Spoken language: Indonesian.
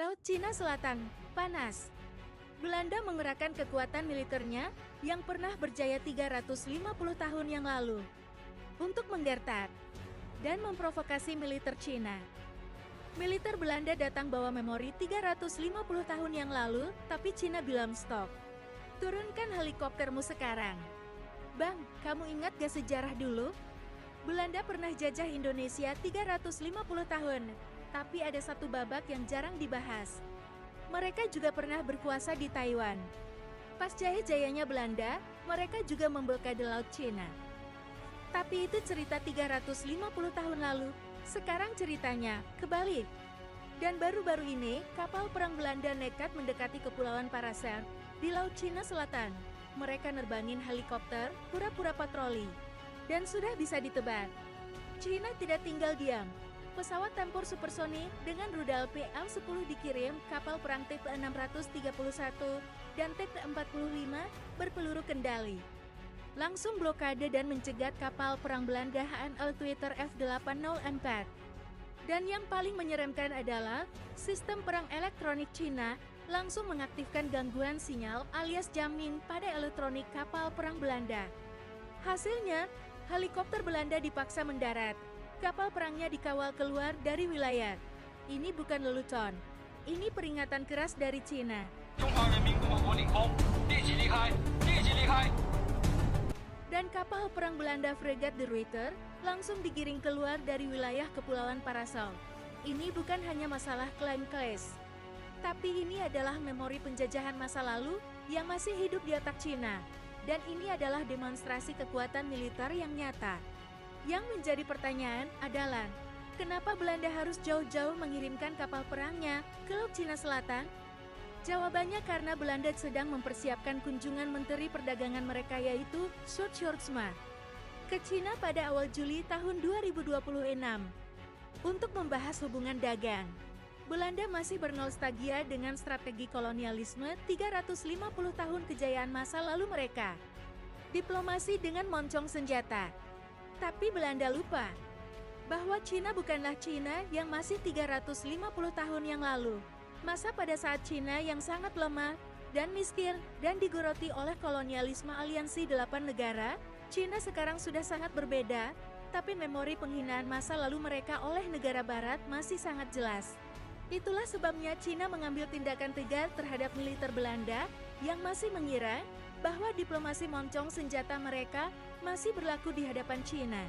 Laut Cina Selatan, panas. Belanda mengerahkan kekuatan militernya yang pernah berjaya 350 tahun yang lalu untuk menggertak dan memprovokasi militer Cina. Militer Belanda datang bawa memori 350 tahun yang lalu, tapi Cina bilang stop. Turunkan helikoptermu sekarang. Bang, kamu ingat gak sejarah dulu? Belanda pernah jajah Indonesia 350 tahun, tapi ada satu babak yang jarang dibahas. Mereka juga pernah berkuasa di Taiwan. Pas jaya-jayanya Belanda, mereka juga memblokade Laut Cina. Tapi itu cerita 350 tahun lalu, sekarang ceritanya kebalik. Dan baru-baru ini, kapal perang Belanda nekat mendekati Kepulauan Paracel di Laut Cina Selatan. Mereka nerbangin helikopter, pura-pura patroli. Dan sudah bisa ditebak. Cina tidak tinggal diam. Pesawat tempur supersonik dengan rudal PL-10 dikirim, kapal perang TP-631 dan TP-45 berpeluru kendali. Langsung blokade dan mencegat kapal perang Belanda HNL Twitter F-804. Dan yang paling menyeramkan adalah, sistem perang elektronik Cina langsung mengaktifkan gangguan sinyal alias jamming pada elektronik kapal perang Belanda. Hasilnya, helikopter Belanda dipaksa mendarat. Kapal perangnya dikawal keluar dari wilayah. Ini bukan lelucon. Ini peringatan keras dari Cina. Dan kapal perang Belanda fregat De Ruyter langsung digiring keluar dari wilayah Kepulauan Paracel. Ini bukan hanya masalah klaim clash, tapi ini adalah memori penjajahan masa lalu yang masih hidup di otak Cina. Dan ini adalah demonstrasi kekuatan militer yang nyata. Yang menjadi pertanyaan adalah, kenapa Belanda harus jauh-jauh mengirimkan kapal perangnya ke Laut Cina Selatan? Jawabannya karena Belanda sedang mempersiapkan kunjungan Menteri Perdagangan mereka yaitu Surt Sjoerdsma ke Cina pada awal Juli tahun 2026 untuk membahas hubungan dagang. Belanda masih bernostalgia dengan strategi kolonialisme 350 tahun kejayaan masa lalu mereka. Diplomasi dengan moncong senjata. Tapi Belanda lupa bahwa Cina bukanlah Cina yang masih 350 tahun yang lalu. Masa pada saat Cina yang sangat lemah dan miskin dan digoroti oleh kolonialisme aliansi 8 negara, Cina sekarang sudah sangat berbeda, tapi memori penghinaan masa lalu mereka oleh negara barat masih sangat jelas. Itulah sebabnya Cina mengambil tindakan tegas terhadap militer Belanda yang masih mengira bahwa diplomasi moncong senjata mereka masih berlaku di hadapan Cina.